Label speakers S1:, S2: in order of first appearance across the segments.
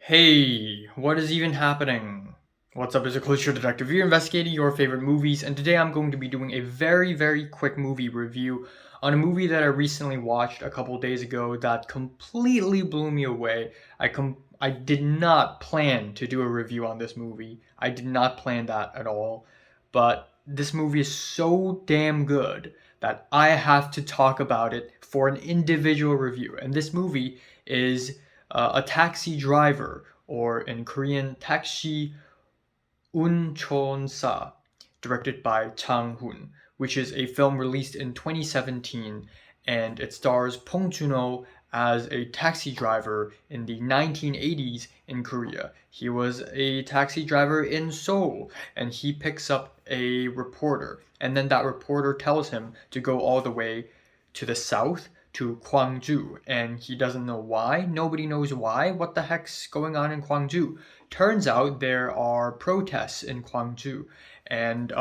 S1: Hey, what is even happening? What's up, it's a Culture Detective. You're investigating your favorite movies, and today I'm going to be doing a very quick movie review on a movie that I recently watched a couple days ago that completely blew me away. I did not plan to do a review on this movie. I did not plan that at all. But this movie is so damn good that I have to talk about it for an individual review. And this movie is a taxi driver, or in Korean, 택시운전사, directed by Kang-Ho, which is a film released in 2017, and it stars Pong Joon-ho as a taxi driver in the 1980s in Korea. He was a taxi driver in Seoul, and he picks up a reporter, and then that reporter tells him to go all the way to the south to Gwangju, and he doesn't know why. Nobody knows why. What the heck's going on in Gwangju? Turns out there are protests in Gwangju, and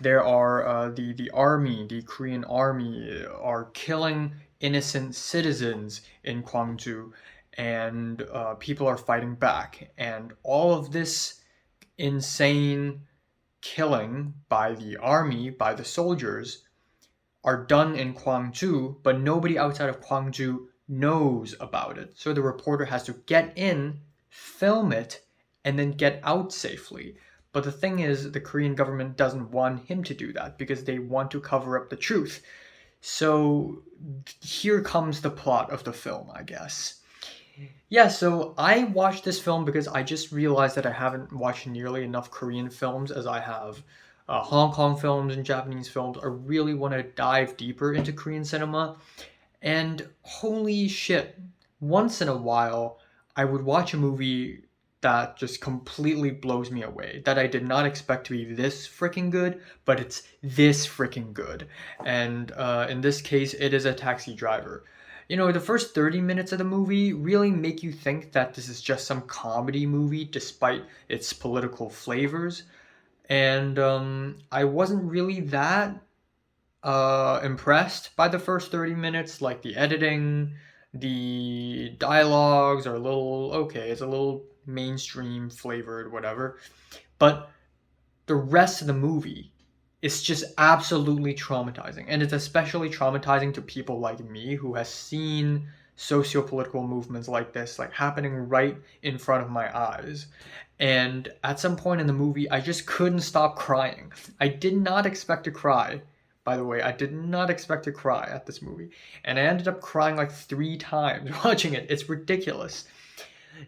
S1: there are the army, the Korean army, are killing innocent citizens in Gwangju, and people are fighting back, and all of this insane killing by the army, by the soldiers, are done in Gwangju, but nobody outside of Gwangju knows about it. So the reporter has to get in, film it, and then get out safely. But the thing is, the Korean government doesn't want him to do that because they want to cover up the truth. So here comes the plot of the film, I guess. Yeah, so I watched this film because I just realized that I haven't watched nearly enough Korean films as I have Hong Kong films and Japanese films. I really want to dive deeper into Korean cinema. And holy shit, once in a while, I would watch a movie that just completely blows me away, that I did not expect to be this freaking good, but it's this freaking good. And in this case, it is a taxi driver. The first 30 minutes of the movie really make you think that this is just some comedy movie despite its political flavors. And I wasn't really that impressed by the first 30 minutes. Like, the editing, the dialogues are a little okay, it's a little mainstream flavored, whatever. But the rest of the movie is just absolutely traumatizing. And it's especially traumatizing to people like me who has seen socio-political movements like this, like, happening right in front of my eyes. And at some point in the movie, I just couldn't stop crying. I did not expect to cry. By the way, I did not expect to cry at this movie. And I ended up crying like 3 times watching it. It's ridiculous.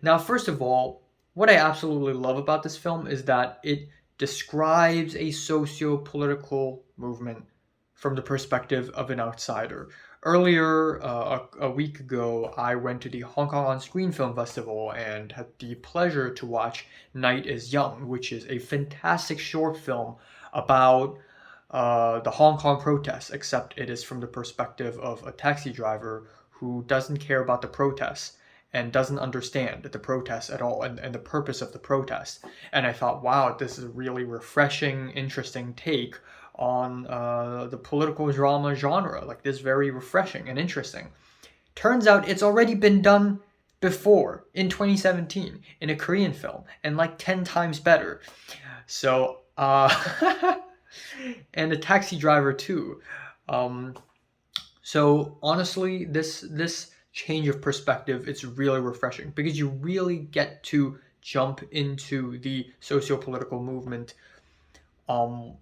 S1: Now, first of all, what I absolutely love about this film is that it describes a socio-political movement from the perspective of an outsider. Earlier, a week ago, I went to the Hong Kong On Screen Film Festival and had the pleasure to watch Night is Young, which is a fantastic short film about the Hong Kong protests, except it is from the perspective of a taxi driver who doesn't care about the protests and doesn't understand the protests at all, and the purpose of the protest. And I thought, wow, this is a really refreshing, interesting take on the political drama genre. Like, this, very refreshing and interesting. Turns out it's already been done before in 2017 in a Korean film, and like 10 times better. So, and a taxi driver too. Um, so honestly, this change of perspective, it's really refreshing because you really get to jump into the socio-political movement um,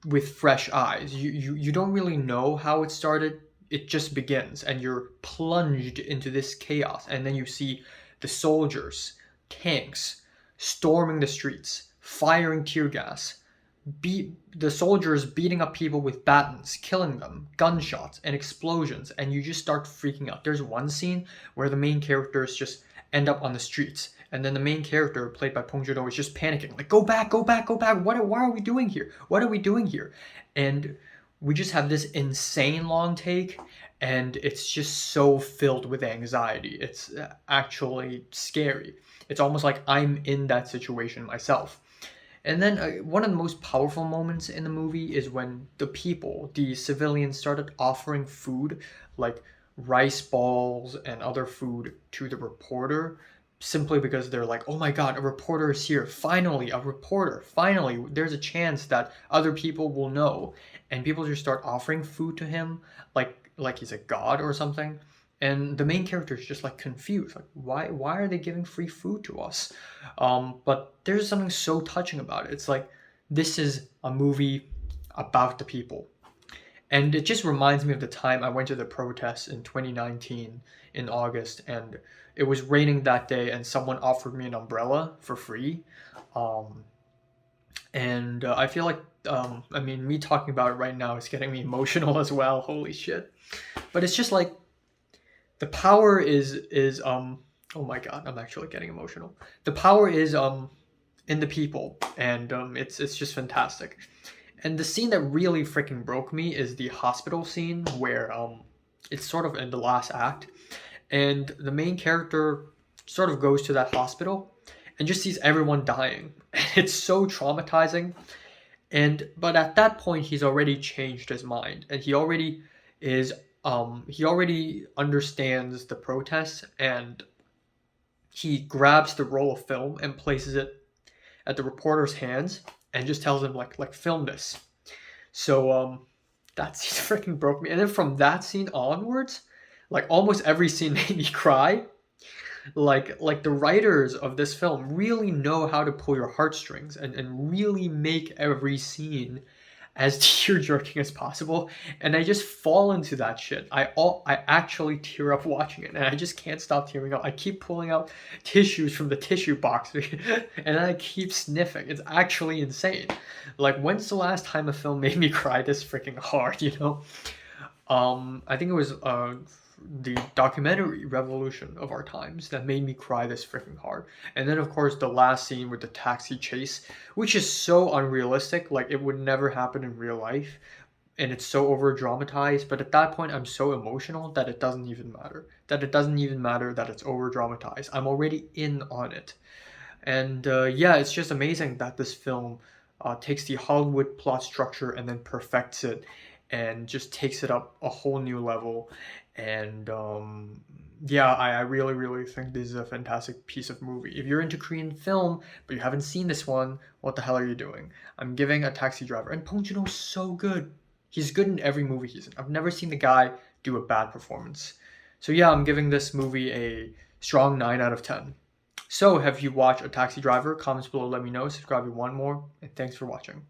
S1: with fresh eyes. You don't really know how it started. It just begins, and you're plunged into this chaos, and then you see the soldiers, tanks, storming the streets, firing tear gas, the soldiers beating up people with batons, killing them, gunshots and explosions, and you just start freaking out. There's one scene where the main characters just end up on the streets, and then the main character, played by Pong Joon-ho, is just panicking, like, go back, go back, go back. Why are we doing here? What are we doing here? And we just have this insane long take, and it's just so filled with anxiety. It's actually scary. It's almost like I'm in that situation myself. And then one of the most powerful moments in the movie is when the civilians, started offering food, like rice balls and other food, to the reporter. simply because they're like, oh my god, a reporter is here. Finally, a reporter. Finally, there's a chance that other people will know. And people just start offering food to him like he's a god or something. And the main character is just like confused. Like, why are they giving free food to us? But there's something so touching about it. It's like this is a movie about the people. And it just reminds me of the time I went to the protests in 2019 in August, and it was raining that day, and someone offered me an umbrella for free. Um, and I feel like, I mean, me talking about it right now is getting me emotional as well. Holy shit! But it's just like the power is. Oh my god, I'm actually getting emotional. The power is in the people, and it's just fantastic. And the scene that really freaking broke me is the hospital scene where it's sort of in the last act, and the main character sort of goes to that hospital and just sees everyone dying. It's so traumatizing. And but at that point he's already changed his mind, and is he already understands the protests, and he grabs the roll of film and places it at the reporter's hands and just tells him like film this. So that scene freaking broke me. And then from that scene onwards, like almost every scene made me cry. Like the writers of this film really know how to pull your heartstrings and really make every scene as tear jerking as possible. And I just fall into that shit. I actually tear up watching it, and I just can't stop tearing up. I keep pulling out tissues from the tissue box and I keep sniffing. It's actually insane. Like, when's the last time a film made me cry this freaking hard, you know? I think it was the documentary Revolution of Our Times that made me cry this freaking hard. And then of course the last scene with the taxi chase, which is so unrealistic, like it would never happen in real life, and it's so over dramatized. But at that point I'm so emotional that it doesn't even matter. That it doesn't even matter that it's over dramatized. I'm already in on it. And yeah, it's just amazing that this film takes the Hollywood plot structure and then perfects it and just takes it up a whole new level. And yeah, I really, really think this is a fantastic piece of movie. If you're into Korean film, but you haven't seen this one, what the hell are you doing? I'm giving A Taxi Driver. And Bong Joon-ho's so good. He's good in every movie he's in. I've never seen the guy do a bad performance. So yeah, I'm giving this movie a strong 9 out of 10. So, have you watched A Taxi Driver? Comments below, let me know. Subscribe if you want more. And thanks for watching.